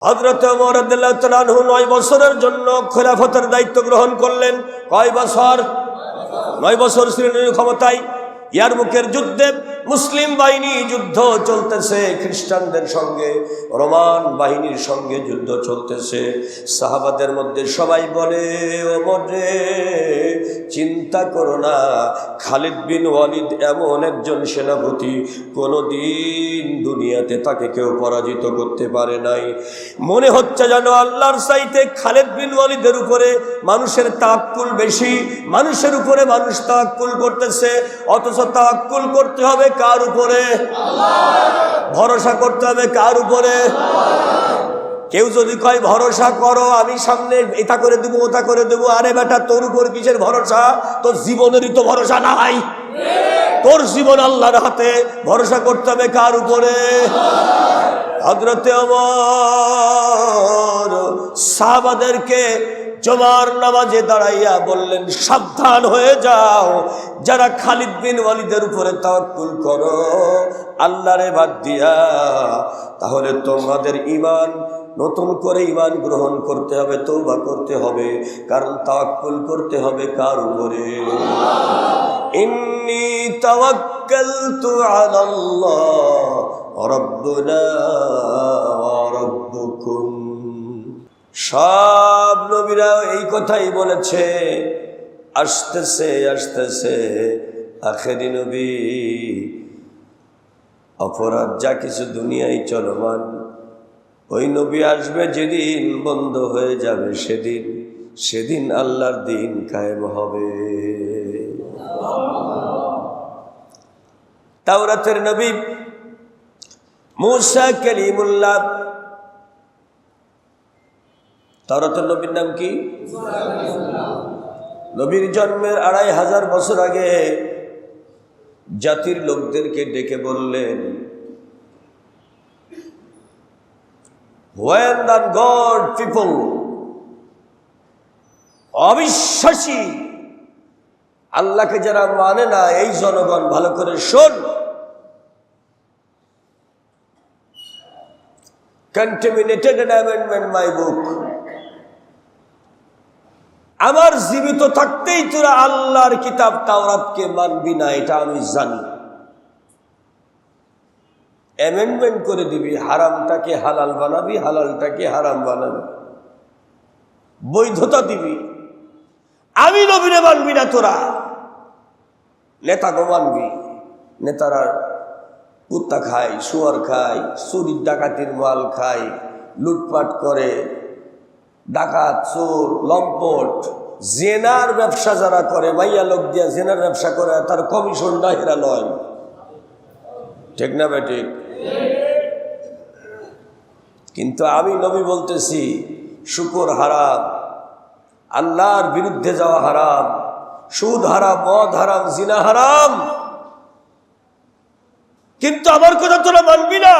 হযরত ওমর রাদিয়াল্লাহু তাআলা আনহু 9 বছরের জন্য খেলাফতের দায়িত্ব গ্রহণ করলেন। কয় বছর? 9 বছর ছিলেন ক্ষমতায়। ইয়ারমুকের যুদ্ধে মুসলিম বাহিনী যুদ্ধ চলতেছে, খ্রিস্টানদের সঙ্গে রোমান বাহিনীর সঙ্গে যুদ্ধ চলতেছে। সাহাবাদের মধ্যে সবাই বলে, ওমর রে, চিন্তা করো না, খালিদ বিন ওয়ালিদ এমন একজন সেনাপতি, কোনোদিন দুনিয়াতে তাকে কেউ পরাজিত করতে পারে নাই। মনে হচ্ছে যেন আল্লাহর চাইতে খালিদ বিন ওয়ালিদের উপরে মানুষের তাওয়াক্কুল বেশি, মানুষের উপরে মানুষ তাওয়াক্কুল করতেছে। অথচ তাওয়াক্কুল করতে হবে কার উপরে? ভরসা করতে হবে কার উপরে? কেউ যদি কয় ভরসা করো, আমি সামনে এটা করে দেবো ওটা করে দেবো, আরে বেটা তোর উপর কিসের ভরসা? তোর জীবনেরই তো ভরসা নাই, তোর জীবন আল্লাহর হাতে। ভরসা করতে হবে কার উপরে? হযরতে ওমর সাহাবাদেরকে জুমার নামাজে দাঁড়াইয়া বললেন, সাবধান হয়ে যাও, যারা খালিদ বিন ওয়ালিদের উপরে তাওয়াক্কুল করো আল্লাহরে বাদ দিয়া, তাহলে তোমাদের ঈমান নতুন করে ঈমান গ্রহণ করতে হবে, তওবা করতে হবে, কারণ তাওয়াক্কুল করতে হবে কার উপরে? ইন্নী তাওয়াক্কালতু আলাল্লাহ রাব্বুনা ওয়া রাব্বুকুম। সব নবীরা এই কথাই বলেছে। আসতেছে আসতেছে আখেরি নবী, অপরাধ যা কিছু দুনিয়ায় চলমান, ওই নবী আসবে যেদিন বন্ধ হয়ে যাবে, সেদিন সেদিন আল্লাহর দিন কায়েম হবে। তাওরাতের নবী মূসা কালিমুল্লাহ, তাওরাতের নবীর নাম কি? নবীর জন্মের 2500 বছর আগে জাতির লোকদেরকে ডেকে বললেন, when the God people, অবিশ্বাসী, আল্লাহকে যারা মানে না, এই জনগণ ভালো করে শোন, contaminated and amendment my book, আমার জীবিত থাকতেই তোরা আল্লাহর কিতাব তাওরাতকে মানবি না, এটা আমি জানি। অ্যামেন্ডমেন্ট করে দিবি, হারামটাকে হালাল বানাবি, হালালটাকে হারাম বানাবি, বৈধতা দিবি। আমি নবীরে মানবি না, তোরা নেতাকে মানবি। নেতারা কুত্তা খায়, শুয়ার খায়, চুরি ডাকাতির মাল খায়, লুটপাট করে, ডাকাত, চোর, লম্পট, জেনার ব্যবসা যারা করে, মাইয়া লোক দিয়া জেনার ব্যবসা করে, তার কমিশনটা হেরা নয়। ঠিক না বেঠিক? কিন্তু আমি নবী বলতেছি, শুকর হারাম, আল্লাহর বিরুদ্ধে যাওয়া হারাম, সুদ হারাম, মদ হারাম, জিনা হারাম, কিন্তু আমার কথা তোরা মানবি না।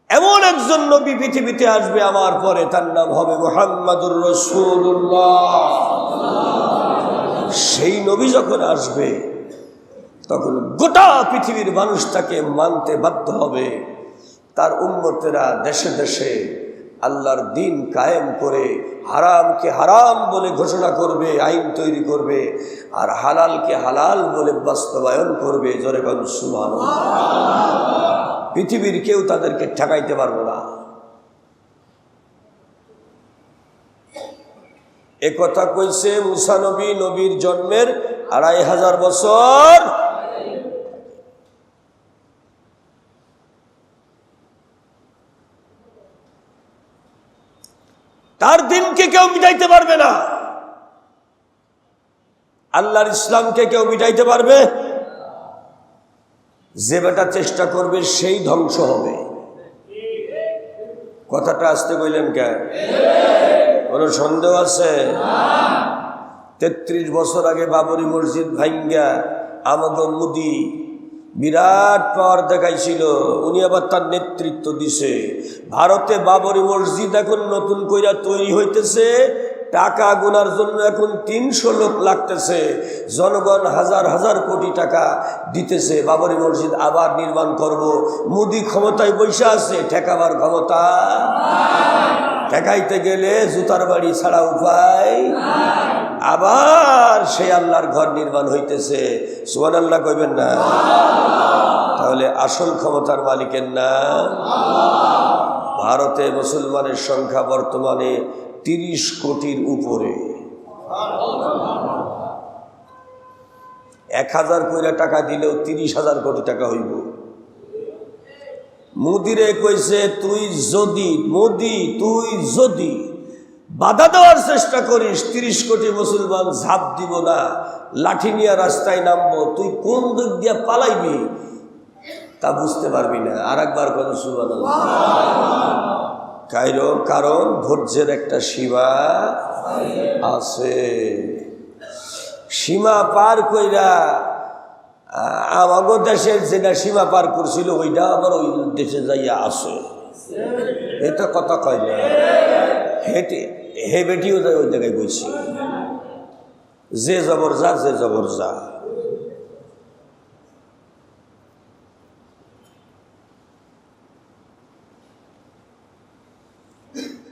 এমন একজন নবী পৃথিবীতে আসবে আমার পরে, তার নাম হবে মুহাম্মাদুর রাসূলুল্লাহ। সেই নবী যখন আসবে, তখন গোটা পৃথিবীর মানুষ তাকে মানতে বাধ্য হবে। তার উম্মতেরা দেশে দেশে আল্লাহর দিন কায়েম করে হারামকে হারাম বলে ঘোষণা করবে, আইন তৈরি করবে, আর হালালকে হালাল বলে বাস্তবায়ন করবে। জোরে বলুন সুবহানাল্লাহ। পৃথিবীর কেউ তাদেরকে ঠেকাইতে পারবে না। এ কথা কইছে মুসা নবী, নবীর জন্মের 2500 বছর। তার দিনকে কেউ মিটাইতে পারবে না, আল্লাহর ইসলামকে কেউ মিটাইতে পারবে? যে বেটা চেষ্টা করবে সেই ধ্বংস হবে। কথাটা আসতে কইলেন কে? কোনো সন্দেহ আছে? 33 বছর আগে বাবরি মসজিদ ভাঙ্গা আমাদের মোদি বিরাট পাওয়ার দেখাইছিল, উনি আবার তার নেতৃত্ব দিছে। ভারতে বাবরি মসজিদ এখন নতুন কইরা তৈরি হইতেছে, টাকা গোনার জন্য এখন 300 লোক লাগতেছে, জনগণ হাজার হাজার কোটি টাকা দিতেছে, বাবরি মসজিদ আবার নির্মাণ করব। মোদি ক্ষমতায় বসে আছে, ঠেকাবার ক্ষমতা, ঠেকাইতে গেলে জুতার বাড়ি ছাড়া উপায়। আবার সেই আল্লাহর ঘর নির্মাণ হইতেছে, সুবহানাল্লাহ কইবেন না? তাহলে আসল ক্ষমতার মালিকের নাম। ভারতে মুসলমানের সংখ্যা বর্তমানে 30 কোটির উপরে। 1000 কইরা টাকা দিলেও 30,000 কোটি টাকা হইব। মোদিরে কইছে তুই যদি বাধা দেওয়ার চেষ্টা করিস 30 কোটি মুসলমান ঝাঁপ দিব না, লাঠি নিয়ে রাস্তায় নামবো, তুই কোন দিক দিয়ে পালাইবি তা বুঝতে পারবি না। আর একবার কোন সুবহানাল্লাহ। কারণ ধৈর্যের একটা সীমা আছে। সীমা পার কইরা আমাগো দেশের যেটা সীমা পার করছিল ওইটা আবার ওই দেশে যাইয়া আছে। এটা কথা কয় না, হে বেটিও যায় ওই জায়গায় বলছি, যে জবর যা।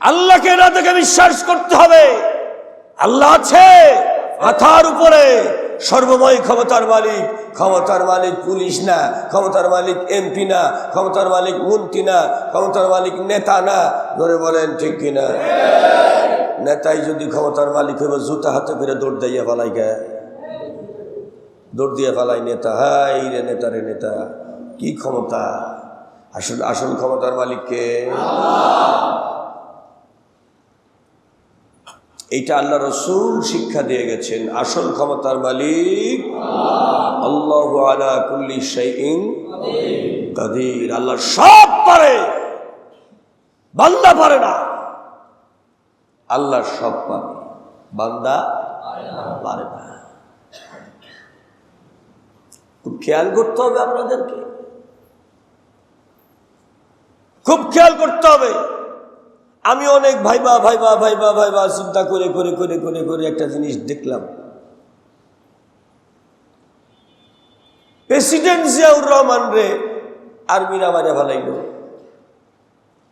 আল্লাহকে না থেকে বিশ্বাস করতে হবে। আল্লাহ আছে মাথার উপরে, সর্বময় ক্ষমতার মালিক। ক্ষমতার মালিক পুলিশ না, ক্ষমতার মালিক এমপি না, ক্ষমতার মালিক মন্ত্রী না, ক্ষমতার মালিক নেতা না। ধরে বলেন ঠিক কিনা? নেতাই যদি ক্ষমতার মালিক হইব জুতা হাতে করে দৌড় দিয়ে ফেলাই গায়ে, দৌড় দিয়ে ফেলাই নেতা। হাই রে নেতা, রে নেতা, কি ক্ষমতা! আসল ক্ষমতার মালিককে। এইটা আল্লাহ রাসূল শিক্ষা দিয়ে গেছেন। আসল ক্ষমতার মালিক আল্লাহু আলা কুল্লি শাইইন কাদির। আল্লাহ সব পারে, বান্দা পারে না। আল্লাহ সব পারে, বান্দা পারে না। খুব খেয়াল করতে হবে আপনাদেরকে, খুব খেয়াল করতে হবে। আমি অনেক ভাইবা চিন্তা করে একটা জিনিস দেখলাম। প্রেসিডেন্ট জিয়াউর রহমান রে আর্মিরা মারিয়া ফেলাইল,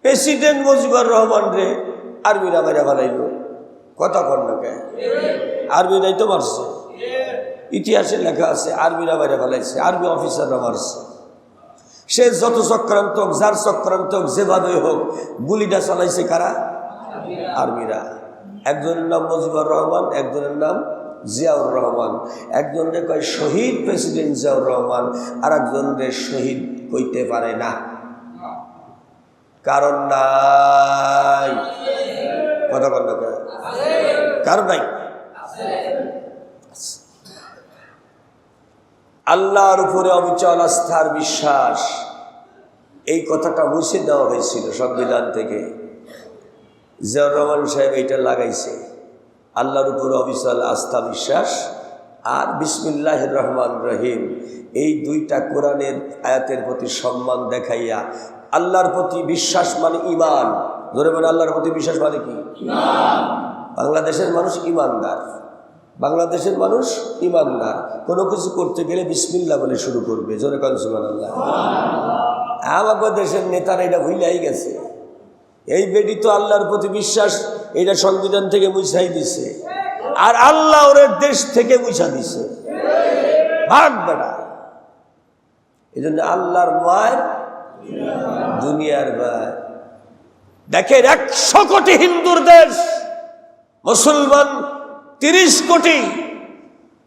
প্রেসিডেন্ট মুজিবুর রহমান রে আর্মিরা মারিয়া ফেলাইল। কথা কন না কে? আর্মিরাই তো মারছে, ইতিহাসে লেখা আছে আর্মিরা মারিয়া ফেলাইছে, আর্মি অফিসাররা মারছে। সে যত চক্রান্তক, যার চক্রান্তক যেভাবে হোক, গুলিটা চালাইছে কারা? আর্মিরা। একজনের নাম মুজিবুর রহমান, একজনের নাম জিয়াউর রহমান। একজনের কয় শহীদ প্রেসিডেন্ট জিয়াউর রহমান, আর একজনের শহীদ কইতে পারে না, কারণ নাই। কথা বল না, কারণ নাই। আল্লাহর উপরে অবিচল আস্থার বিশ্বাস, এই কথাটা মুছে দেওয়া হয়েছিল সংবিধান থেকে। জিয়াউর রহমান সাহেব এইটা লাগাইছে, আল্লাহর উপরে অবিচল আস্থা বিশ্বাস আর বিসমিল্লাহির রহমান রহিম, এই দুইটা কোরআনের আয়াতের প্রতি সম্মান দেখাইয়া। আল্লাহর প্রতি বিশ্বাস মানে ইমান। ধরে মানে আল্লাহর প্রতি বিশ্বাস মানে কি? বাংলাদেশের মানুষ ইমানদার, বাংলাদেশের মানুষ ইমানদার। কোনো কিছু করতে গেলে বিসমিল্লাহ বলে শুরু করবে। জোরে কোন সুবহানাল্লাহ। আমাদের দেশের নেতারা এটা ভুলেই গেছে। এই বেটি তো আল্লাহর প্রতি বিশ্বাস, এটা সংবিধান থেকে মুছাই দিছে, আর আল্লাহ ওর দেশ থেকে মুছা দিছে। ভাগ বেটা। এই জন্য আল্লাহর মায়ের দুনিয়ার মায়ের। দেখেন 100 কোটি হিন্দুর দেশ, মুসলমান 30 কোটি।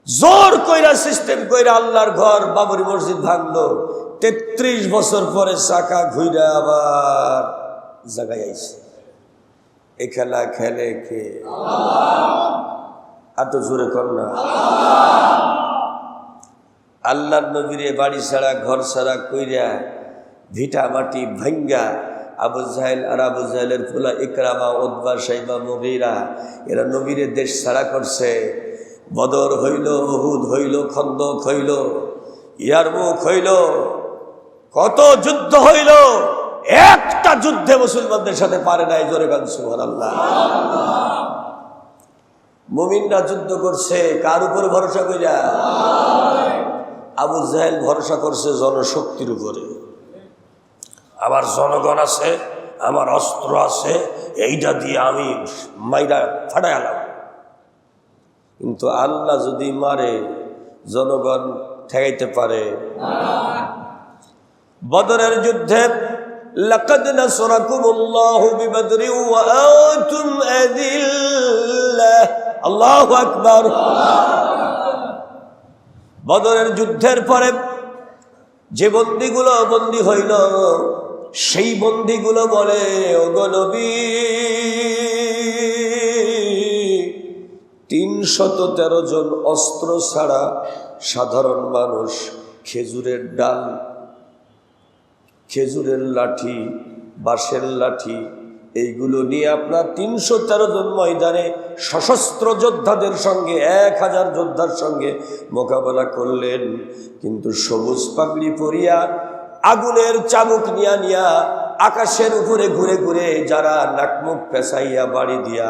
জোর কইরা সিস্টেম কইরা আল্লাহর ঘর বাবরি মসজিদ ভাঙলো। 33 বছর পরে চাকা ঘুরে আবার জায়গায় আইছে। এ খেলা খেলে কে? আর তো জোরে কর না। আল্লাহর নবীরে বাড়ি ছাড়া ঘর ছাড়া কইরা ভিটা মাটি ভাঙ্গা আবু জাহেল আর আবু জাহেলের ফুলা ইকরামা, উতবা, শাইবা, মুগীরা, এরা নবীরে দেশ ছাড়া করছে। বদর হইল, উহুদ হইল, খন্দক হইল, ইয়ারমুক হইল, কত যুদ্ধ হইল, একটা যুদ্ধে মুসলমানদের সাথে পারে নাই। জোরে গান সুবহানাল্লাহ। মুমিনরা যুদ্ধ করছে কার উপরে ভরসা কইরা? আবু জাহেল ভরসা করছে জনশক্তির উপরে। আমার জনগণ আছে, আমার অস্ত্র আছে, এইটা দিয়ে আমি মাইরা ফাটাইলাম। কিন্তু আল্লাহ যদি মারে জনগণ ঠেকাইতে পারে? বদরের যুদ্ধে লাকাদ নাসরাকুমুল্লাহু বিবদরি ওয়া আনতুম আযিল্লাহ। আল্লাহু আকবার। বদরের যুদ্ধের পরে যে বন্দীগুলো বন্দী হইল, সেই বন্দীগুলো বলে, ওগো নবী, ৩১৩ জন অস্ত্র ছাড়া সাধারণ মানুষ খেজুরের ডাল, খেজুরের লাঠি, বাঁশের লাঠি, এইগুলো নিয়ে আপনার ৩১৩ জন ময়দানে সশস্ত্র যোদ্ধাদের সঙ্গে ১,০০০ যোদ্ধার সঙ্গে মোকাবেলা করলেন। কিন্তু সবুজ পাগড়ি পরিয়া, আগুনের চাবুক নিয়া নিয়া, আকাশের উপরে ঘুরে ঘুরে যারা নাকমুখ পেঁচাইয়া বাড়ি দিয়া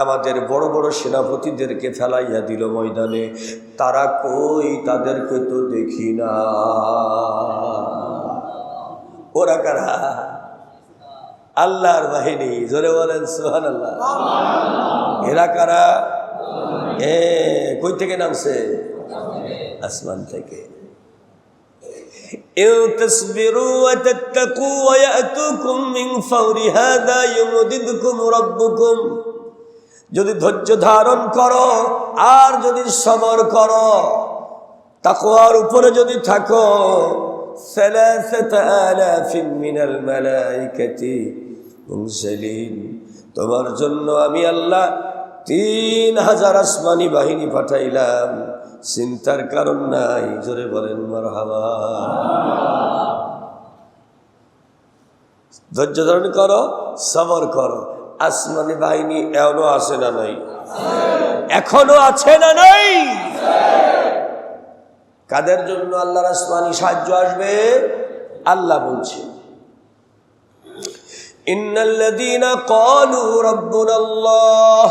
আমাদের বড় বড় সেনাপতিদেরকে ফেলাইয়া দিল ময়দানে, তারা কই? তাদেরকে তো দেখি না। ওরা কারা? আল্লাহর বাহিনী। জোরে বলেন সুবহানাল্লাহ। এরা কারা? কই থেকে নামছে? আসমান থেকে। ইনতাসবিরু ওয়া তাত্তাকু ওয়া ইয়াতুকুম মিন ফাওরি হাযা ইউমদিদকুম রাব্বুকুম। যদি ধৈর্য ধারণ করো আর যদি সবর করো, তাকওয়ার উপরে যদি থাকো, ৩,০০০ মিনাল মালাইকাতি মুনজালিন, তোমার জন্য আমি আল্লাহ ৩,০০০ আসমানি বাহিনী পাঠাইলাম। চিন্তার কারণ নাই। জোরে বলেন মারহাবা। ধৈর্য ধারণ করো, সবর করো। আসমানি বাহিনী এখনো আছে না নাই? এখনো আছে না নাই? কাদের জন্য আল্লাহর আসমানি সাহায্য আসবে? আল্লাহ বলছে, ইন্নাল্লাযীনা ক্বালু রাব্বুনাল্লাহ,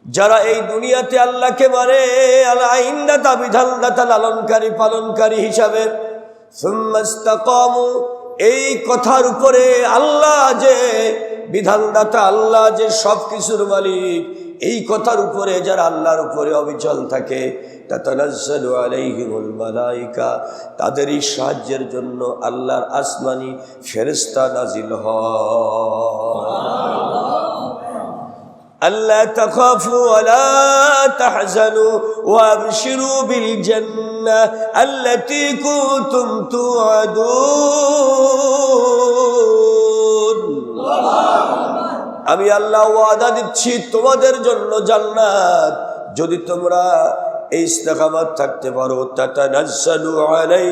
যারা এই দুনিয়াতে আল্লাহকে মানে, আল-আইনদাতা বিধানদাতা লালনকারী পালনকারী হিসাবে, সুম্মা ইসতাকামু, এই কথার উপরে আল্লাহ যে বিধানদাতা, আল্লাহ যে সব কিছুর মালিক, এই কথার উপরে যারা আল্লাহর উপরে অবিচল থাকে, তাতানাজ্জালু আলাইহিমুল মালাইকা, তাদেরই সাহায্যের জন্য আল্লাহর আসমানি ফেরেশতা নাজিল হয়। আল্লা তাখাফু ওয়া লা তাহজানু ওয়া আবশিরু বিল জান্নাহ আল্লাতী কুনতুম তুআদুন। আমি আল্লাহ ওয়াদা দিচ্ছি তোমাদের জন্য জান্নাত, যদি তোমরা এই ইস্তেকামাত থাকতে পারো। তাতানাজ্জালু আলাই,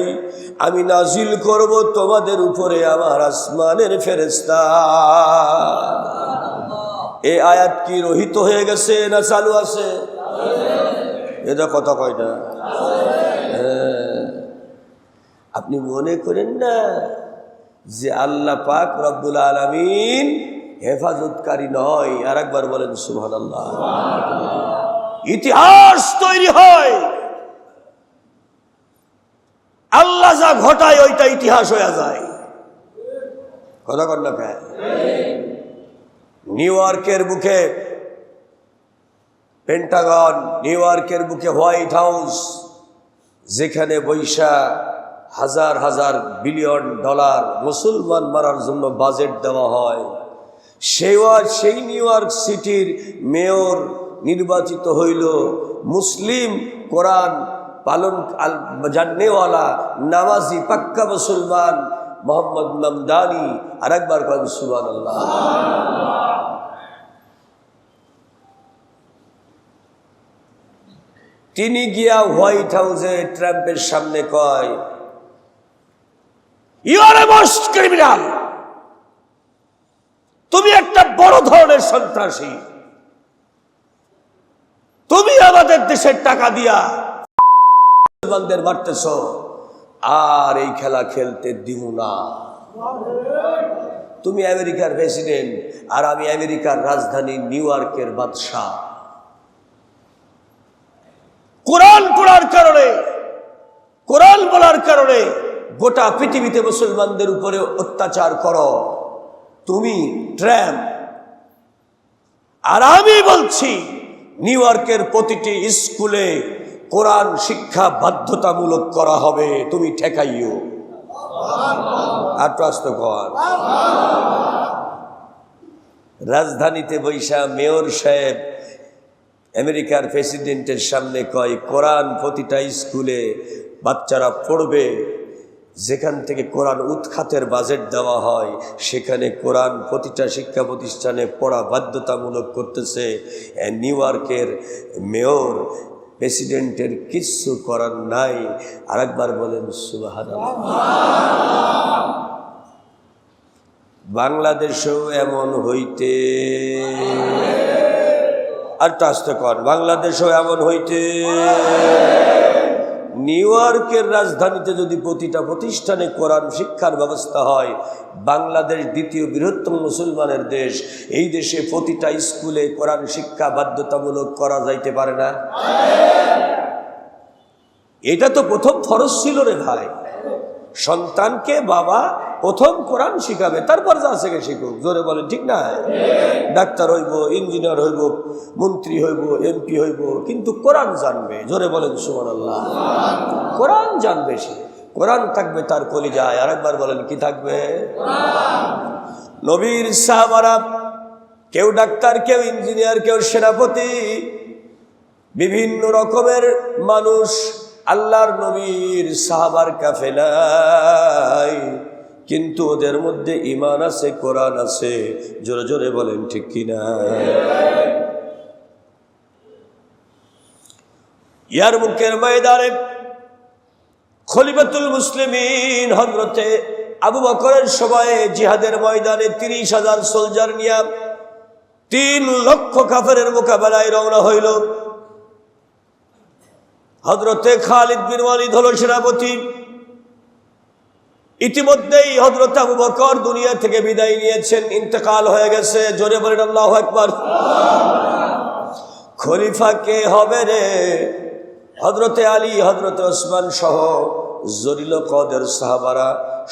আমি নাজিল করব তোমাদের উপরে আমার আসমানের ফেরেশতা। এই আয়াত কি রহিত হয়ে গেছে না চালু আছে? এটা কথা কয় না। আপনি মনে করেন না যে আল্লাহ পাক রব্বুল আলামিন হেফাজতকারী নয়? আর একবার বলেন সুবহানাল্লাহ। ইতিহাস তৈরি হয়, আল্লাহ যা ঘটায় ওইটা ইতিহাস হয়ে যায়। কথা কন না কেন? নিউ ইয়র্কের বুকে পেন্টাগন, নিউ ইয়র্কের বুকে হোয়াইট হাউস, যেখানে বৈশা হাজার হাজার বিলিয়ন ডলার মুসলমান মারার জন্য বাজেট দেওয়া হয়, সেই নিউ ইয়র্ক সিটির মেয়র নির্বাচিত হইল মুসলিম, কোরআন পালন জাননেওয়ালা, নামাজি, পাক্কা মুসলমান মোহাম্মদ মামদানি। আর একবার কন সুবহানাল্লাহ। তিনি গিয়া হোয়াইট হাউসে ট্রাম্পের সামনে কয়, you are a most criminal, তুমি একটা বড় ধরনের সন্ত্রাসী, তুমি আমাদের দেশের টাকা দিয়া মুসলমানদের মারতেছ, আর এই খেলা খেলতে দিব না। তুমি আমেরিকার প্রেসিডেন্ট আর আমি আমেরিকার রাজধানী নিউ ইয়র্কের বাদশাহ। কোরআন পড়ার কারণে, কোরআন বলার কারণে গোটা পৃথিবীতে মুসলমানদের উপরে অত্যাচার করো, তুমি ট্র্যাম্প। আর আমি বলছি নিউ ইয়র্কের প্রতিটি স্কুলে কোরআন শিক্ষা বাধ্যতামূলক করা হবে, তুমি ঠেকাইও। আর প্রশ্ন কর, রাজধানীতে বৈশা মেয়র সাহেব আমেরিকার প্রেসিডেন্টের সামনে কয় কোরআন প্রতিটা স্কুলে বাচ্চারা পড়বে, যেখান থেকে কোরআন উৎখাতের বাজেট দেওয়া হয় সেখানে কোরআন প্রতিটা শিক্ষা প্রতিষ্ঠানে পড়া বাধ্যতামূলক করতেছে। নিউ ইয়র্কের মেয়র প্রেসিডেন্টের কিচ্ছু করার নাই। আরেকবার বলেন সুবহানাল্লাহ। বাংলাদেশেও এমন হইতে, আর আসতে কর, বাংলাদেশেও এমন হইতে। নিউ ইয়র্কের রাজধানীতে যদি প্রতিটা প্রতিষ্ঠানে কোরআন শিক্ষার ব্যবস্থা হয়, বাংলাদেশ দ্বিতীয় বৃহত্তম মুসলমানের দেশ, এই দেশে প্রতিটা স্কুলে কোরআন শিক্ষা বাধ্যতামূলক করা যাইতে পারে না? এটা তো প্রথম ফরজ ছিল রে ভাই। সন্তানকে বাবা প্রথম কোরআন শিখাবে, তারপর যা থেকে শিখুক। জোরে বলেন ঠিক না? ডাক্তার হইব, ইঞ্জিনিয়ার হইব, মন্ত্রী হইব, এমপি হইব, কিন্তু কোরআন জানবে। জোরে বলেন সুবহানাল্লাহ। কোরআন জানবে সে, কোরআন থাকবে তার কলিজায়। আরেকবার বলেন কি থাকবে? নবীর সাহাবারা কেউ ডাক্তার, কেউ ইঞ্জিনিয়ার, কেউ সেনাপতি, বিভিন্ন রকমের মানুষ আল্লাহর নবীর সাহাবার কাফেলায়, কিন্তু ওদের মধ্যে ঈমান আছে, কোরআন আছে। জোরে জোরে বলেন ঠিক কিনা? ইয়ারমুকের ময়দানে খলিফাতুল মুসলিমিন হযরতে আবু বকরের সময়ে জিহাদের ময়দানে 30,000 সোলজার নিয়ে 3 লক্ষ কাফেরের মোকাবেলায় রওনা হইল। হযরতে খালিদ বিন ওয়ালিদ হল সেনাপতি। ইতিমধ্যেই হযরত আবু বকর দুনিয়া থেকে বিদায় নিয়েছেন, ইন্তেকাল হয়ে গেছে। জোরে বলেন আল্লাহু আকবার। খলিফা কে হবে রে? হযরতে আলী, হযরতে ওসমান সহ জলিল কদর সাহাবারা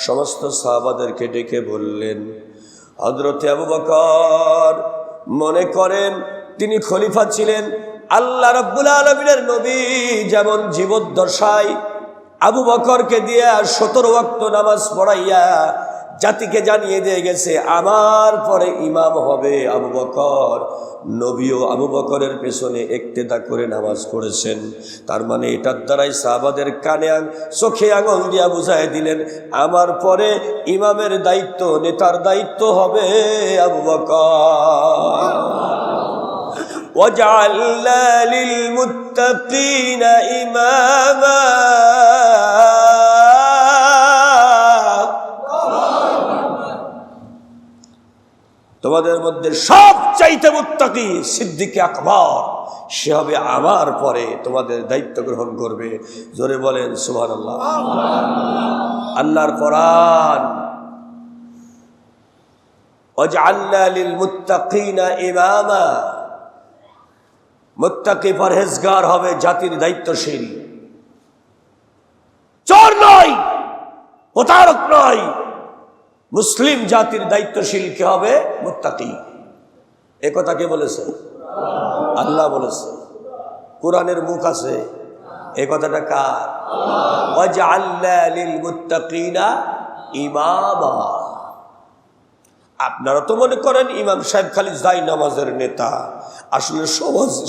সমস্ত সাহাবাদেরকে ডেকে বললেন, হযরতে আবু বকর মনে করেন তিনি খলিফা ছিলেন। আল্লাহ রাব্বুল আলামিনের নবী যেমন জীবদ্দশায় আবু বকরকে দিয়ে 17 ওয়াক্ত নামাজ পড়াইয়া জাতিকে জানিয়ে দিয়ে গেছে আমার পরে ইমাম হবে আবু বকর, নবীও আবু বকরের পেছনে ইক্তেদা করে নামাজ পড়েছেন। তার মানে এটার দ্বারাই সাহাবাদের কানে চোখে আঙুল দিয়া বুঝাই দিলেন আমার পরে ইমামের দায়িত্ব, নেতার দায়িত্ব হবে আবু বকর। وَجَعَلْنَا لِلْمُتَّقِينَ إِمَامًا। তোমাদের মধ্যে সবচাইতে মুত্তাকি সিদ্দিক আকবর, সে হবে আমার পরে, তোমাদের দায়িত্ব গ্রহণ করবে। জোরে বলেন সুবহানাল্লাহ। আল্লাহর কোরআন وَجَعَلْنَا لِلْمُتَّقِينَ إِمَامًا, মুত্তাকি পরহেজগার হবে, জাতির দায়িত্বশীল, চোর নয়, প্রতারক নয়। মুসলিম জাতির দায়িত্বশীল কে হবে? মুত্তাকি। এ কথা কে বলেছে? আল্লাহ বলেছে। কোরআনের মুখ আছে, এই কথাটা কার? ওয়াজআলনা লিলমুত্তাকিনা ইমামা। আপনারা তো মনে করেন ইমাম সাহেব খালি যাই নামাজের নেতা, আসলে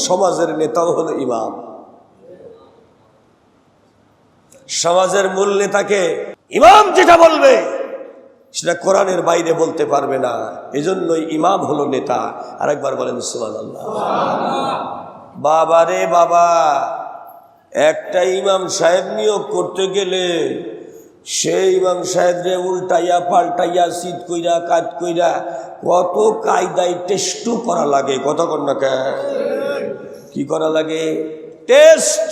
সমাজের নেতাও হলো ইমাম। সমাজের মূল নেতাকে ইমাম যেটা বলবে সেটা কোরআনের বাইরে বলতে পারবে না, এজন্যই ইমাম হলো নেতা। আরেকবার বলেন সুবহানাল্লাহ। বাবা রে বাবা, একটা ইমাম সাহেব নিয়োগ করতে গেলে সেই ইমাম সাহেবরে উল্টাইয়া পাল্টাইয়া শীত কইরা কাজ কইরা কত কায়দায় টেস্টও করা লাগে। কতক্ষণ না কি করা লাগে? টেস্ট।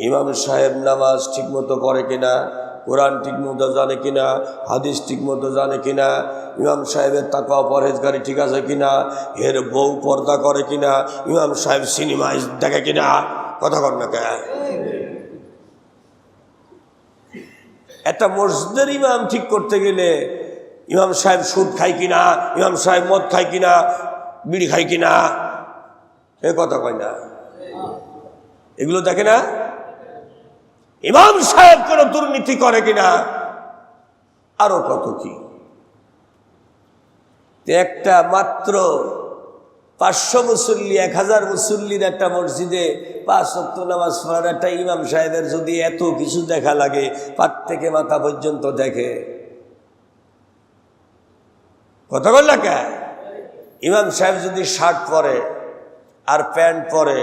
ইমাম সাহেব নামাজ ঠিক মতো পড়ে কিনা, কোরআন ঠিক মতো জানে কিনা, হাদিস ঠিক মতো জানে কিনা, ইমাম সাহেবের তাকওয়া পরহেজগারি ঠিক আছে কিনা, এর বউ পর্দা করে কিনা, ইমাম সাহেব সিনেমা দেখে কিনা, কথা কর না কে? একটা মসজিদের ইমাম ঠিক করতে গেলে ইমাম সাহেব সুদ খায় কিনা, ইমাম সাহেব মদ খায় কিনা, বিড়ি খায় কিনা, এ কথা কয় না, এগুলো দেখে না। ইমাম সাহেব কোন দুর্নীতি করে কিনা, আরো কত কি। একটা মাত্র 500 মুসল্লি 1000 মুসল্লির একটা মসজিদে 5 ওয়াক্ত নামাজ পড়ার একটা ইমাম সাহেবের যদি এত কিছু দেখা লাগে, পাট থেকে মাথা পর্যন্ত দেখে, কথা বল না কে? ইমাম সাহেব যদি শার্ট পরে আর প্যান্ট পরে,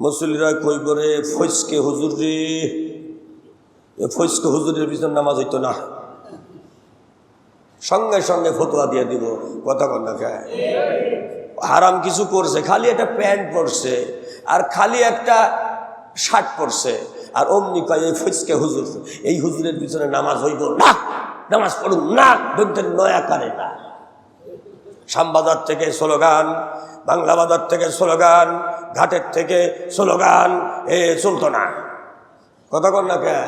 মুসল্লিরা কই করে ফৈসকে হুজুর রে, ফৈসকে হুজুরের পিছনে নামাজ হইতো না, সঙ্গে সঙ্গে ফতোয়া দিয়ে দিব, কথা বল না কে? হারাম কিছু করছে, খালি একটা প্যান্ট পরছে আর খালি একটা শার্ট পরছে, আর অমনি কয় এই ফৈসকে হুজুর, এই হুজুরের পিছনে নামাজ হইব না, নামাজ পড়ুন না, বলতেন নয়া করে না। শ্যামবাজার থেকে স্লোগান, বাংলা বাজার থেকে স্লোগান, ঘাটের থেকে স্লোগান, এ চলতো না, কথা কর না কে?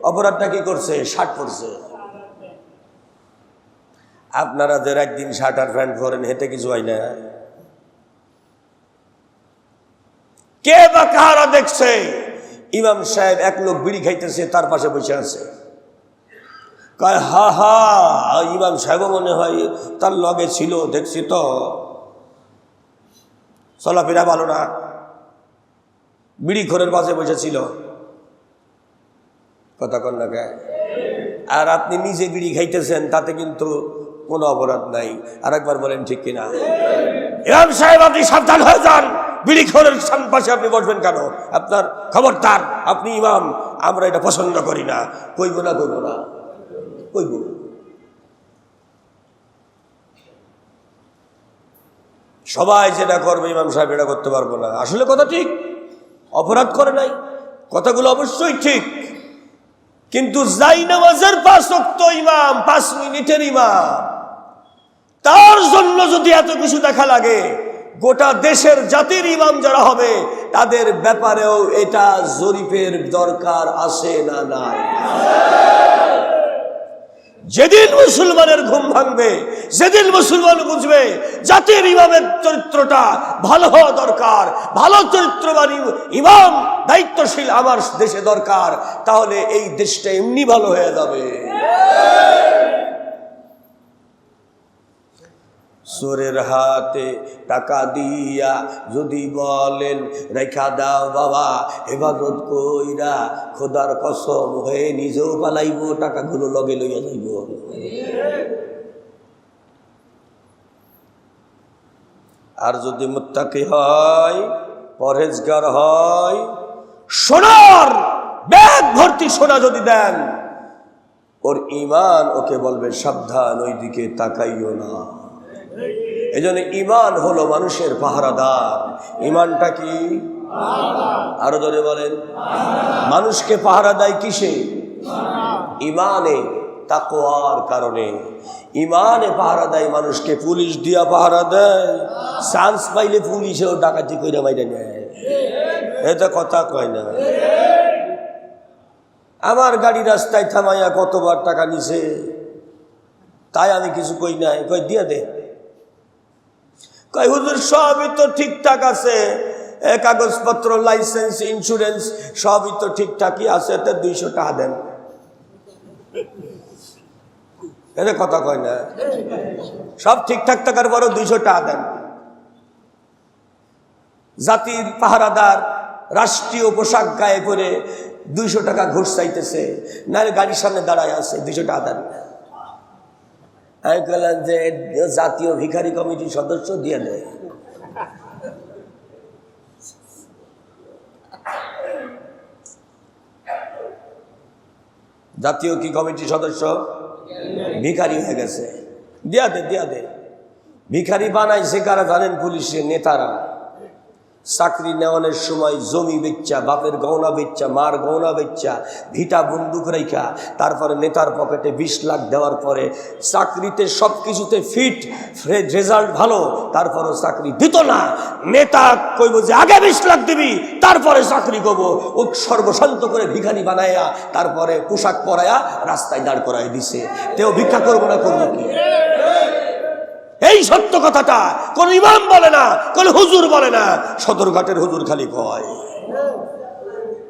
অপরাধটা কি করছে? শার্ট পরছে। আপনারা যে একদিন শার্ট আর প্যান্ট পরেন, হেঁটে কিছু হয় না। কে বা কারা দেখছে? ইমাম সাহেব এক লোক বিড়ি খাইতেছে, তার পাশে বসে আছে, কয় হা হা, ইমাম সাহেব মনে হয় তার লগে ছিল, দেখছি তো চলাফেরা ভালো না, বিড়ি খোরের পাশে বসেছিল, কথা কন না কে? আর আপনি নিজে বিড়ি খাইতেছেন, তাতে কিন্তু কোনো অপরাধ নাই। আর একবার বলেন ঠিক কিনা? ইমাম সাহেব আপনি সাবধান হয়ে যান, বিড়ি খোরের পাশে আপনি বসবেন কেন? আপনার খবরদার, আপনি ইমাম, আমরা এটা পছন্দ করি না। কইব না, কইব না, কইব। সবাই যেটা করবে ইমাম সাহেব এটা করতে পারবো না। আসলে কথা ঠিক, অপরাধ করে নাই, কথাগুলো অবশ্যই ঠিক, কিন্তু যাই নামাজের 5 ওয়াক্ত ইমাম, 5 মিনিটের ইমাম, তার জন্য যদি এত কিছু দেখা লাগে, গোটা দেশের জাতির ইমাম যারা হবে তাদের ব্যাপারেও এটা জরিপের দরকার আছে না নাই? যেদিন মুসলমানের ঘুম ভাঙবে, যেদিন মুসলমান বুঝবে জাতির ইমামের চরিত্রটা ভালো হওয়া দরকার, ভালো চরিত্রবান ইমাম দায়িত্বশীল আমার দেশে দরকার, তাহলে এই দেশটা এমনি ভালো হয়ে যাবে। চোরের হাতে টাকা দিয়া যদি বলেন রেখা দাও বাবা, হেফাজত কইরা খোদার কসম হয়ে নিজেও পালাইব, টাকাগুলো লগে লইয়া যাইব। আর যদি মুত্তাকি হয়, পরহেজগার হয়, সোনার ব্যাগ ভর্তি সোনা যদি দেন, ওর ঈমান ওকে বলবে সাবধান, ওই দিকে তাকাইও না। এজন্য ঈমান হলো মানুষের পাহারাদার। ঈমানটা কি? আরো জোরে বলেন। মানুষকে পাহারা দেয় কিসে? ঈমানে, তাকওয়ার কারণে। ঈমানে পাহারা দেয় মানুষকে। পুলিশ দিয়া পাহারা দেয়, চান্স পাইলে পুলিশেও ডাকাতি কইরা মাইরা নেয়, এটা কথা কয় না। আমার গাড়ি রাস্তায় থামাইয়া কতবার টাকা নিছে, তাই আমি কিছু কই নাই। কই দিয়া দে, কই হুজুর সবই তো ঠিকঠাক আছে, কাগজপত্র, লাইসেন্স, ইন্স্যুরেন্স সবই তো ঠিকঠাকই আছে, তো 200 টাকা দেন। এটা কথা কয় না। সব ঠিকঠাক থাকার পরও 200 টাকা দেন। জাতির পাহারাদার রাষ্ট্রীয় পোশাক গায়ে পরে 200 টাকা ঘুষ চাইতেছে, নাহলে গাড়ির সামনে দাঁড়ায় আছে, 200 টাকা দেন। আমি বললাম যে জাতীয় ভিখারি কমিটির সদস্য দিয়ে দেয়। জাতীয় কি কমিটির সদস্য? ভিখারি হয়ে গেছে, দিয়া দে, দিয়া দে। ভিখারি বানাইছে কারা জানেন? পুলিশের নেতারা। চাকরি নেওয়ানোর সময় জমি বেচ্চা, বাপের গহনা বেচ্চা, মার গহনা বেচ্চা, ভিটা বন্দুক রেখা, তারপরে নেতার পকেটে 20 লাখ দেওয়ার পরে চাকরিতে সব কিছুতে ফিট, রেজাল্ট ভালো, তারপরও চাকরি দিত না। নেতা কইব যে আগে 20 লাখ দিবি তারপরে চাকরি করবো, ও সর্বশান্ত করে ভিখারি বানায়া তারপরে পোশাক পরায়া রাস্তায় দাঁড় করাই দিছে। তেও ভিক্ষা করবো না, করবো কি? এই সত্য কথাটা কোন ইমাম বলে না, কোন হুজুর বলে না, সদরঘাটের হুজুর খালি কয়।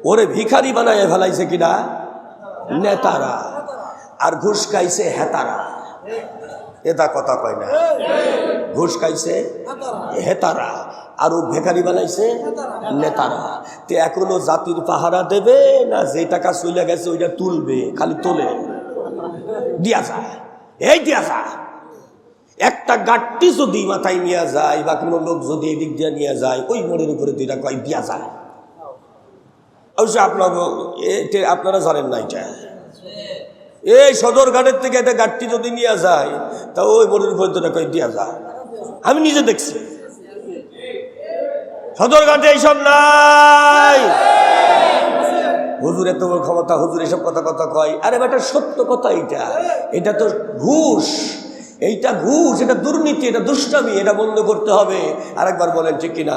ওরে ভিখারি বানায় ফেলাইছে কিনা নেতারা, আর ঘুষ খাইছে হেতারা। এটা কথা কয় না, ঘুষ খাইছে হেতারা আর ও ভিখারি বানাইছে নেতারা। তে এখনো জাতির পাহারা দেবে না যে টাকা চলে গেছে ওইটা তুলবে? খালি তোলে, দিয়া যায়, এই দিয়া যায়। একটা গাঠটি যদি মাথায় নিয়ে যায় বা কোনো লোক যদি এদিক দিয়ে নিয়ে যায়, ওই মোড়ের উপরে 2 টাকা দিয়া যায়। অবশ্য আপনারা জানেন না এটা। এই সদরঘাটের থেকে একটা গাঠটি যদি নিয়ে যায় তা ওই মোড়ের উপরে 2 টাকা দিয়া যায়। আমি নিজে দেখছি সদরঘাটে এইসব নাই। হুজুর এত বড় ক্ষমতা, হুজুর এসব কথা কয়। আরে বেটা সত্য কথা, এটা তো ঘুষ, এইটা ঘুষ, এটা দুর্নীতি, এটা দুষ্টামি, এটা বন্ধ করতে হবে। আরেকবার বলেন ঠিক কিনা?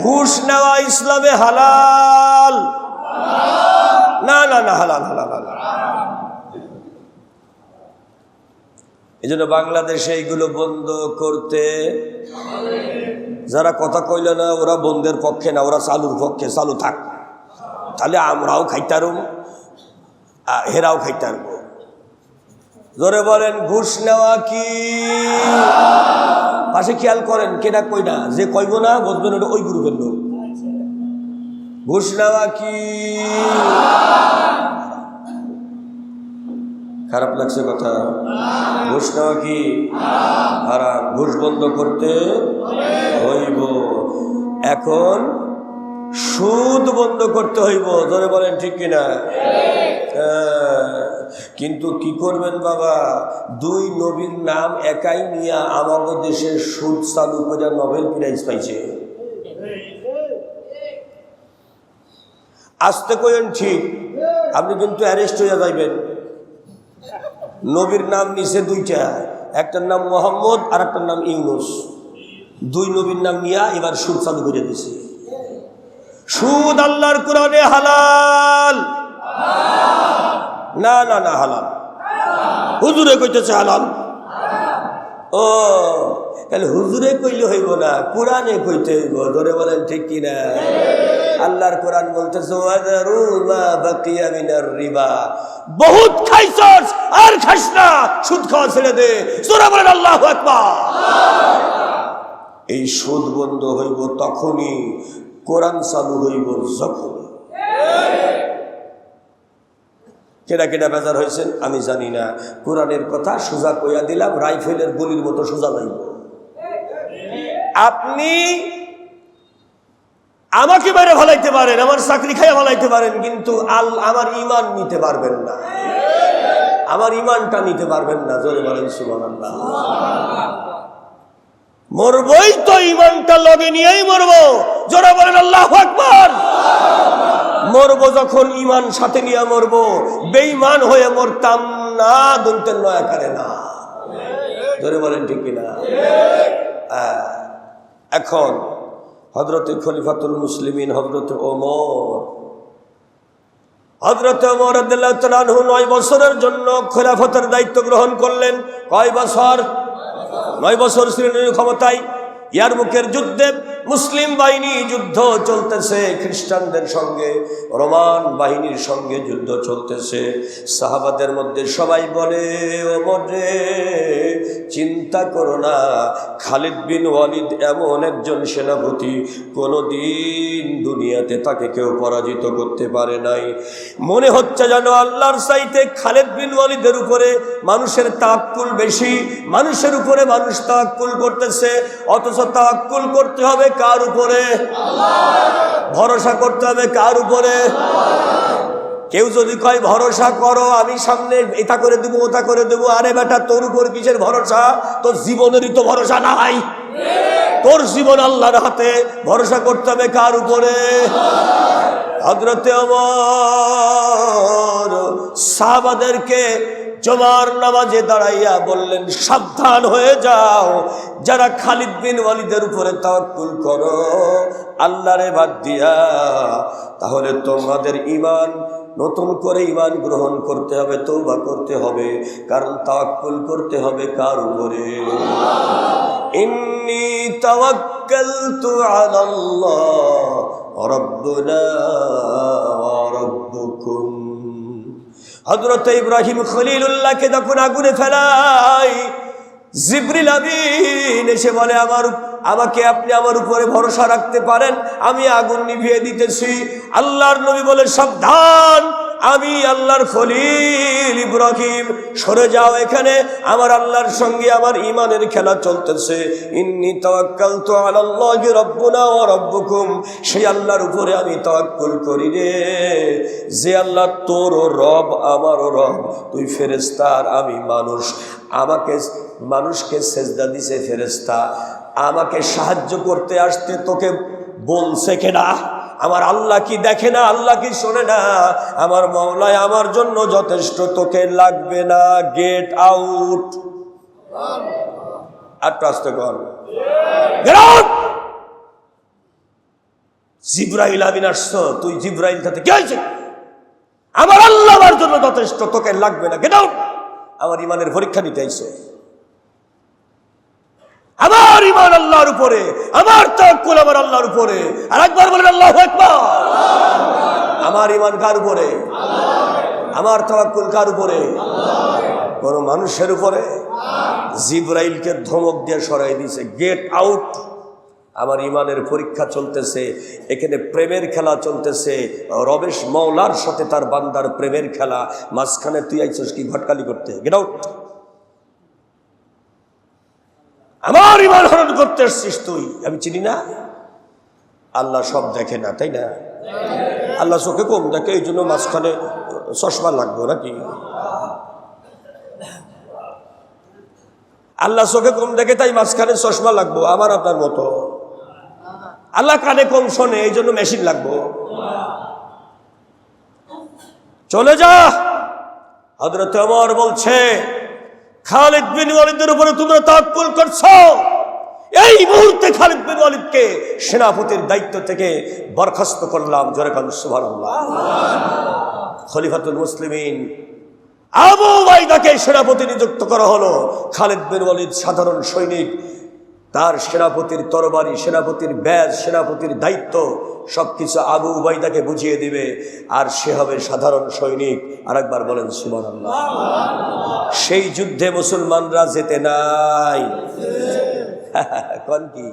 ঘুষ নেওয়া ইসলামে হালাল না? না না, হালাল হালাল হালাল। এই জন্য বাংলাদেশে এইগুলো বন্ধ করতে, যারা কথা কইল না ওরা বন্ধের পক্ষে না, ওরা চালুর পক্ষে। চালু থাক, তাহলে আমরাও খাইতারুম, হেরাও খাইতারব। জোরে বলেন ঘুষ নেওয়া কি? পাশে খেয়াল করেন কেনা কই না, যে কইব না বুঝবেন ওটা ওই গ্রুপের লোক। ঘুষ নেওয়া কি? খারাপ লাগছে কথা? ঘুষ নেওয়া কি হারাম? ঘুষ বন্ধ করতে হইব। এখন সুদ বন্ধ করতে হইব। জোরে বলেন ঠিক কিনা? কিন্তু কি করবেন বাবা, 2 নবীর নাম একাই নিয়ে আমাদের দেশে সুদ চালু করে নোবেল প্রাইজ পাইছে। আসতে কইেন ঠিক, আপনি কিন্তু অ্যারেস্ট হয়ে যাইবেন। নবীর নাম নিছে 2টা, একটার নাম মোহাম্মদ আর একটার নাম ইউনুস। 2 নবীর নাম নিয়ে এবার সুদ চালু করে দিছে। সুদ আল্লাহর কোরআনে হালাল না? না না, হালাল। হুজুরে কইতেছে হালাল। ও তাহলে হুজুরে কইলে হইব না, কোরআনে কইতে হইব। ধরে বলেন ঠিক কিনা? আল্লাহর কোরআন বলতেছে ওয়াযারু মা বাকিয়া মিনার রিবা, বহুত খাইছস আর খাস না, সুদ খাওয়া ছেড়ে দে। সূরা বলেন আল্লাহু আকবার। এই সুদ বন্ধ হইব তখনই, কোরআন চালু হইব যখন। কেডা কেডা বেজার হয়েছেন আমি জানি না, কোরআনের কথা সোজা কইয়া দিলাম, রাইফেলের গুলির মতো সোজা যাইব। আপনি আমাকে বাইরে ভালাইতে পারেন, আমার চাকরি খাইয়া ভালাইতে পারেন, কিন্তু আমার ইমান নিতে পারবেন না, আমার ইমানটা নিতে পারবেন না। জোরে বলেন সুবহানাল্লাহ। মরবই তো ইমানটা লগে নিয়েই মরবো। জোরে বলেন আল্লাহু আকবার। মরবো যখন ইমান সাথে নিয়ে মরবো, বেঈমান হয়ে মরতাম না, দুনতেন নয়া করে না। জোরে বলেন ঠিক কিনা? এখন হযরতে খলিফাতুল মুসলিমিন হযরতে ওমর রাদিয়াল্লাহু তাআলা আনহু 9 বছরের জন্য খেলাফতের দায়িত্ব গ্রহণ করলেন। কয় বছর? 9 বছর ছিলেন ক্ষমতায়। ইয়ারমুকের যুদ্ধে মুসলিম বাহিনী যুদ্ধ চলতেছে, খ্রিস্টানদের সঙ্গে রোমান বাহিনীর সঙ্গে যুদ্ধ চলতেছে। সাহাবাদের মধ্যে সবাই বলে, ওমর রে চিন্তা করো না, খালিদ বিন ওয়ালিদ এমন একজন সেনাপতি, কোনোদিন দুনিয়াতে তাকে কেউ পরাজিত করতে পারে নাই। মনে হচ্ছে যেন আল্লাহর চাইতে খালিদ বিন ওয়ালিদের উপরে মানুষের তাওয়াক্কুল বেশি, মানুষের উপরে মানুষ তাওয়াক্কুল করতেছে। অথচ তাওয়াক্কুল করতে হবে কার উপরে? ভরসা করতে হবে কার উপরে? কেউ যদি কয় ভরসা করো, আমি সামনে এটা করে দেবো ওটা করে দেবো, আরে বেটা তোর উপর কিসের ভরসা? তোর জীবনেরই তো ভরসা নাই। তোর জীবন আল্লাহর হাতে, ভরসা করতে হবে কার উপরে? হযরতে ওমর সাহাবাদেরকে জুমার নামাজে দাঁড়াইয়া বললেন, সাবধান হয়ে যাও, যারা খালিদ বিন ওয়ালিদের উপরে তাওয়াক্কুল করো আল্লাহরে বাদ দিয়া, তাহলে তোমাদের ঈমান নতুন করে ঈমান গ্রহণ করতে হবে, তওবা করতে হবে, কারণ তাওয়াক্কুল করতে হবে কার উপরে? ইন্নী তাওয়াক্কালতু আলাল্লাহ রাব্বুনা ওয়া রাব্বুকুম। হযরত ইব্রাহিম খলিলুল্লাহকে যখন আগুনে ফেলায়, জিবরিল আমিন এসে বলে, আমাকে আপনি আমার উপরে ভরসা রাখতে পারেন, আমি আগুন নিভিয়ে দিতেছি। আল্লাহর নবী বলে, সাবধান, আমি আল্লাহর খলিল ইব্রাহিম, সরে যাও, এখানে আমার আল্লাহর সঙ্গে আমার ঈমানের খেলা চলতেছে। ইন্নী তাওয়াক্কালতু আলাল্লাহি রাব্বুনা ওয়া রাব্বুকুম, সেই আল্লাহর উপরে আমি তাওয়াক্কুল করি রে, যে আল্লাহ তোরও রব আমারও রব, তুই ফেরেশতা আর আমি মানুষ, আমাকে মানুষকে সেজদা দিছে ফেরেশতা, আমাকে সাহায্য করতে আসতে তোকে বলছে কেনা? আমার আল্লাহ কি দেখে না? আল্লাহ কি শোনে না? আমার মাওলায় আমার জন্য যথেষ্ট, তোকে লাগবে না, গেট আউট। আর আস্তে কর, গেট আউট। জিবরাইল আমিন আসছো, তুই জিবরাইল সাথে কি হয়েছে? আমার আল্লাহ আমার জন্য যথেষ্ট, তোকে লাগবে না, গেট আউট। আমার ইমানের পরীক্ষা নিতে আইছো। আমার ঈমান আল্লাহর উপরে, আমার তাওয়াক্কুল আমার আল্লাহর উপরে। আর একবার বলেন আল্লাহু আকবার। আমার ঈমান কার উপরে? আমার তাওয়াক্কুল কার উপরে? কোন মানুষের উপরে? জিবরাইলকে ধমক দিয়ে সরাই দিয়েছে, গেট আউট। আমার ঈমানের পরীক্ষা চলতেছে, এখানে প্রেমের খেলা চলতেছে, রবেশ মাওলার সাথে তার বান্দার প্রেমের খেলা, মাঝখানে তুই আইছস কি ঘটকালি করতে? Get out. আমার ঈমান হরণ করতে আসছিস তুই, আমি চিনি না? আল্লাহ সব দেখে না, তাই না? আল্লাহ চোখে কম দেখে, এই জন্য মাঝখানে চশমা লাগবে নাকি? আল্লাহ চোখে কম দেখে তাই মাঝখানে চশমা লাগবো আমার আপনার মতো? আল্লাহ কানে কম শোনে, এই জন্য মেশিন লাগবো? চলে যা। হযরত ওমর বলছে, খালিদ বিন ওয়ালিদের উপরে তোমরা তাওয়াক্কুল করছো, এই মুহূর্তে খালিদ বিন ওয়ালিদকে সেনাপতির দায়িত্ব থেকে বরখাস্ত করলাম। জোরে কান সুবহানাল্লাহ। খলিফাতুল মুসলিমিন আবু উবাইদাকে সেনাপতি নিযুক্ত করা হলো। খালিদ বিন ওয়ালিদ সাধারণ সৈনিক, তার সেনাপতির তরবারি, সেনাপতির ব্যাজ, সেনাপতির দায়িত্ব সবকিছু আবু উবাইদাকে বুঝিয়ে দিবে, আর সে হবে সাধারণ সৈনিক। আর একবার বলেন সুবহানাল্লাহ। সেই যুদ্ধে মুসলমানরা যেতে নাই। কোন কি?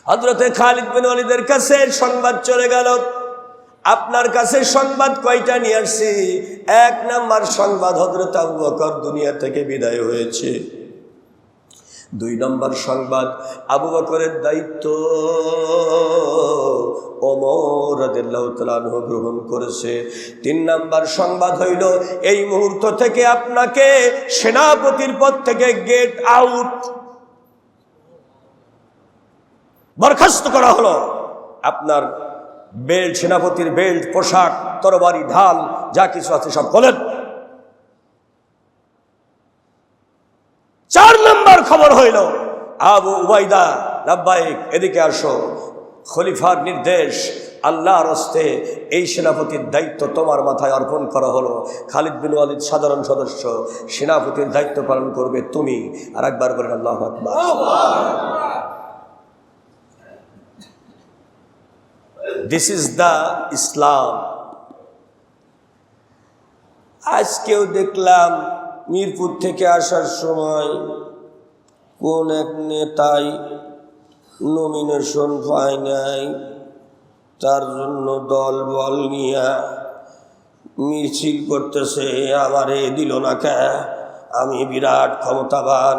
হযরতে খালিদ বিন ওয়ালিদের কাছে সংবাদ চলে গেল। আপনার কাছে সংবাদ কয়টা নিয়ে আসছি? এক নাম্বার সংবাদ, হযরত আবু বকর দুনিয়া থেকে বিদায় হয়েছে। 2 নম্বর সংবাদ, আবু বকরের দায়িত্ব ওমর রাদিয়াল্লাহু তাআলা আনহু গ্রহণ করেছে। 3 নম্বর সংবাদ হইল, এই মুহূর্ত থেকে আপনাকে সেনাপতির পদ থেকে গেট আউট, বরখাস্ত করা হলো। আপনার বেল্ট, সেনাপতির বেল্ট, পোশাক, তরবারি, ঢাল যা কিছু আছে সব খোলেন। 4 নম্বর খবর হইল, আবু উবাইদা লাব্বাইক, এদিকে আসো, খলিফার নির্দেশ, আল্লাহর হস্তে এই সেনাপতির দায়িত্ব তোমার মাথায় অর্পণ করা হলো। খালিদ বিন ওয়ালিদ সাধারণ সদস্য, সেনাপতির দায়িত্ব পালন করবে তুমি। আর একবার বলেন আল্লাহু আকবার। দিস ইজ দ্য ইসলাম। আজকেও দেখলাম মিরপুর থেকে আসার সময় কোন এক নেতাই নমিনেশন পায় নাই, তার জন্য দল বল নিয়ে মিছিল করতেছে, আমারে দিল না কে, আমি বিরাট ক্ষমতাবান,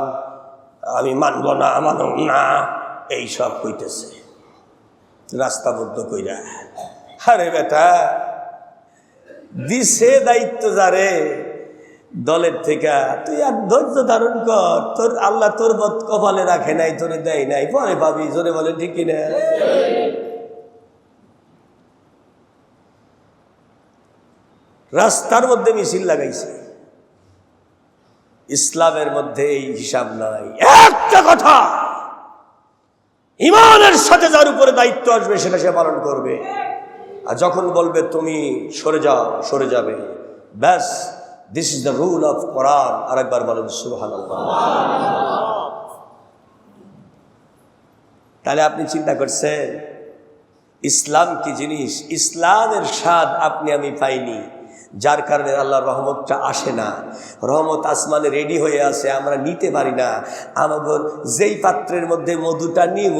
আমি মানব না, মানব না, এইসব কইতেছে রাস্তাবদ্ধ কইরা। আরে বেটা, দিছে দায়িত্ব যারে, দলের থেকে তুই আর ধৈর্য ধারণ কর, তোর আল্লাহ তোর কপালে রাখে নাই, তোরে দেয় নাই, পরে পাবি। জোরে বলে ঠিক কিনা? রাস্তার মধ্যে মিছিল লাগাইছে, ইসলামের মধ্যে এই হিসাব নাই। একটা কথা, ইমানের সাথে যার উপরে দায়িত্ব আসবে সেটা সে পালন করবে, আর যখন বলবে তুমি সরে যাও, সরে যাবে। ব্যাস, this is the rule of Quran. আরেকবার বলেন সুবহানাল্লাহ। তাহলে আপনি চিন্তা করছেন ইসলাম কি জিনিস? ইসলামের স্বাদ আপনি আমি পাইনি, যার কারণে আল্লাহর রহমতটা আসে না। রহমত আসমানে রেডি হয়ে আছে, আমরা নিতে পারি না। আমাদের যেই পাত্রের মধ্যে মধুটা নিব,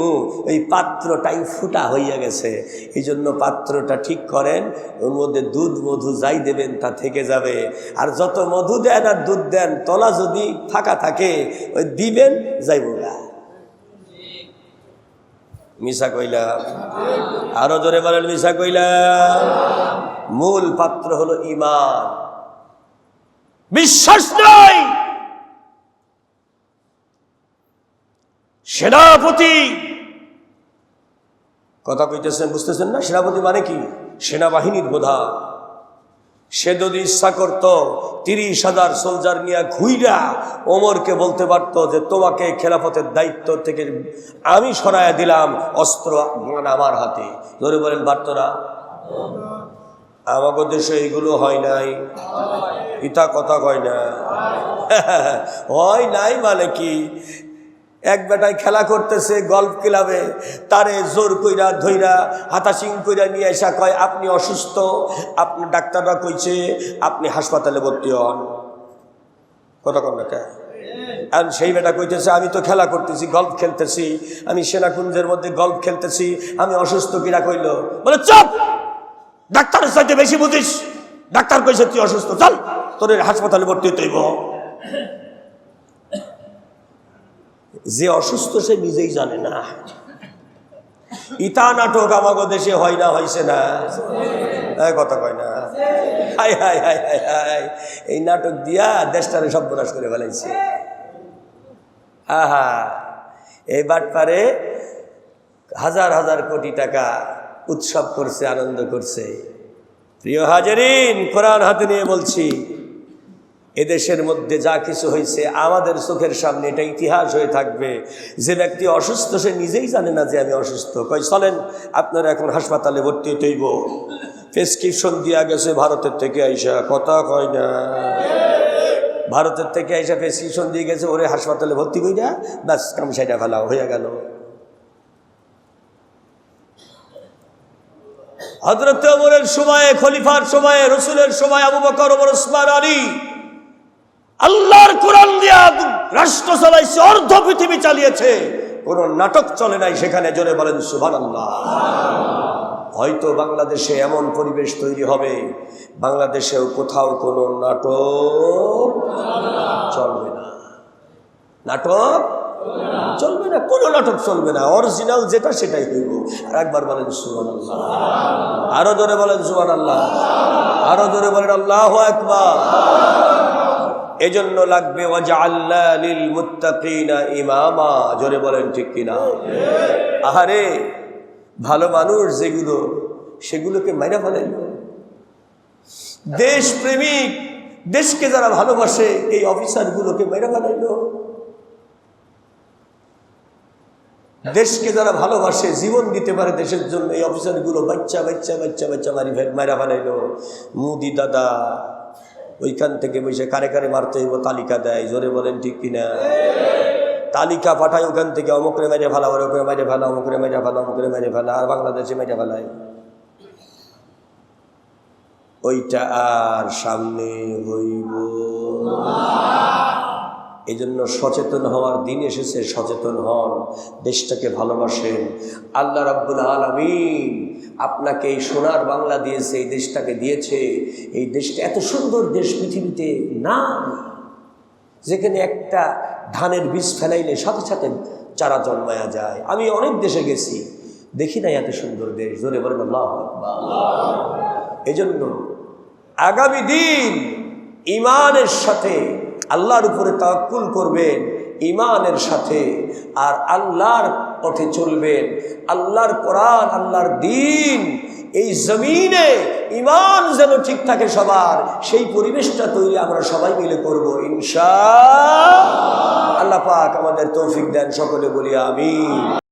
ওই পাত্রটাই ফুটা হইয়া গেছে। এই জন্য পাত্রটা ঠিক করেন, ওর মধ্যে দুধ মধু যাই দেবেন তা থেকে যাবে। আর যত মধু দেন আর দুধ দেন, তলা যদি ফাঁকা থাকে ওই দিবেন যাইব না। মিশা কইলা? আরো জোরে বলেন মিশা কইলা? মূল পাত্র হলো ঈমান। বিশ্বাস নাই, সেনাপতি কথা কইতেছেন, বুঝতেছেন না? সেনাপতি মানে কি? সেনাবাহিনীর প্রধান। সে যদি ইচ্ছা করত 30,000 সোলজার নিয়ে ঘুইরা ওমরকে বলতে পারতো যে তোমাকে খেলাফতের দায়িত্ব থেকে আমি সরাইয়া দিলাম, অস্ত্র আমার হাতে। ধরে বলেন পারত না? আমাদের দেশে এইগুলো হয় নাই। ইতা কথা কয় না, হয় নাই মানে কি? এক বেটায় খেলা করতেছে গল্ফ ক্লাবে, তারে জোর কইরা ধইরা হাতাশিং কইরা নিয়ে আসা, কয় আপনি অসুস্থ, আপনি ডাক্তাররা কইছে আপনি হাসপাতালে ভর্তি হন। কথা কন না কে? আর সেই বেটা কইতেছে আমি তো খেলা করতেছি, গল্ফ খেলতেছি, আমি সেনাকুঞ্জের মধ্যে গল্ফ খেলতেছি, আমি অসুস্থ। কিরা কইল? বলে চুপ, ডাক্তারের সাথে বেশি বুঝিস। ডাক্তার কইছে তুই অসুস্থ, চল তোর হাসপাতালে ভর্তি হইব। যে অসুস্থ সে নিজেই জানে না। ইতা নাটক আমাদের দেশে হয় না, হয়েছে না? কথা কয় না? High high high high high, এই নাটক দিয়া দেশটারে সর্বনাশ করে ফেলাইছে। আহা, এই বাটপারে হাজার হাজার কোটি টাকা উৎসব করছে, আনন্দ করছে। প্রিয় হাজারিন, কোরআন হাতে নিয়ে বলছি, এদেশের মধ্যে যা কিছু হয়েছে আমাদের চোখের সামনে এটা ইতিহাস হয়ে থাকবে। যে ব্যক্তি অসুস্থ সে নিজেই জানে না যে আমি অসুস্থ, কই চলেন আপনারা এখন হাসপাতালে ভর্তি হইব। প্রেসক্রিপশন দিয়া গেছে ভারতের থেকে আইসা, কথা কয় না? ভারতের থেকে আইসা প্রেসক্রিপশন দিয়ে গেছে, ওরে হাসপাতালে ভর্তি কইরা ব্যাস কাম সাইডা ফেলাও হয়ে গেল। হযরত ওমরের সময়ে, খলিফার সময়ে, রসুলের সময়, আবু বকর, ওমর, ওসমান, আলী আল্লাহর কোরআন দিয়া রাষ্ট্র চালাইছে, অর্ধ পৃথিবী চালিয়েছে, কোন নাটক চলে নাই সেখানে। জোরে বলেন সুবহানাল্লাহ। হয়তো বাংলাদেশে এমন পরিবেশ তৈরি হবে, বাংলাদেশেও কোথাও কোনো নাটক চলবে না। নাটক চলবে না, কোনো নাটক চলবে না। অরিজিনাল যেটা সেটাই হইব। আর একবার বলেন সুবহানাল্লাহ। আরো জোরে বলেন সুবহানাল্লাহ। আরো জোরে বলেন আল্লাহু আকবার। এজন্য লাগবে ওয়াজআলনা লিল মুত্তাকিনা ইমামা। জোরে বলেন ঠিক কিনা? আহারে, ভালো মানুষ যেগুলো, সেগুলোকে মাইরা ফেলেন। দেশ প্রেমিক, দেশকে যারা ভালোবাসে, এই অফিসারগুলোকে মাইরা ফেলাইল। দেশকে যারা ভালোবাসে, জীবন দিতে পারে দেশের জন্য, এই অফিসারগুলো বাচ্চা বাচ্চা বাচ্চা বাচ্চা মাইরা ফেলাইল। মোদি দাদা ওইখান থেকে বসে কারে কারে মারতে হইব তালিকা দেয়। জোরে বলেন ঠিক কিনা? তালিকা পাঠায় ওখান থেকে, অমুকরে মেরে ফেলা, ওরে মেরে ফেলা, অমুকরে মেরে ফেলা, অমুকরে মেরে ফেলা, আর বাংলাদেশে মেরে ফেলায়। ওইটা আর সামনে হইব। এই জন্য সচেতন হওয়ার দিন এসেছে। সচেতন হন, দেশটাকে ভালোবাসেন। আল্লাহ রাব্বুল আলামিন আপনাকে এই সোনার বাংলা দিয়েছে, এই দেশটাকে দিয়েছে। এই দেশটা এত সুন্দর দেশ পৃথিবীতে না, যেখানে একটা ধানের বীজ ফেলাইলে সাথে সাথে চারা জন্মায়া যায়। আমি অনেক দেশে গেছি, দেখি না এত সুন্দর দেশ। জোরে বলেন আল্লাহু আকবার। এই জন্য আগামী দিন ইমানের সাথে আল্লাহর উপরে তাওয়াক্কুল করবেন, ইমানের সাথে আর আল্লাহর পথে চলবেন। আল্লাহর কোরআন, আল্লাহর দ্বীন এই জমিনে ইমান যেন ঠিক থাকে সবার, সেই পরিবেশটা তৈরি আমরা সবাই মিলে করব ইনশাআল্লাহ। আল্লাহ পাক আমাদের তৌফিক দেন, সকলে বলি আমিন।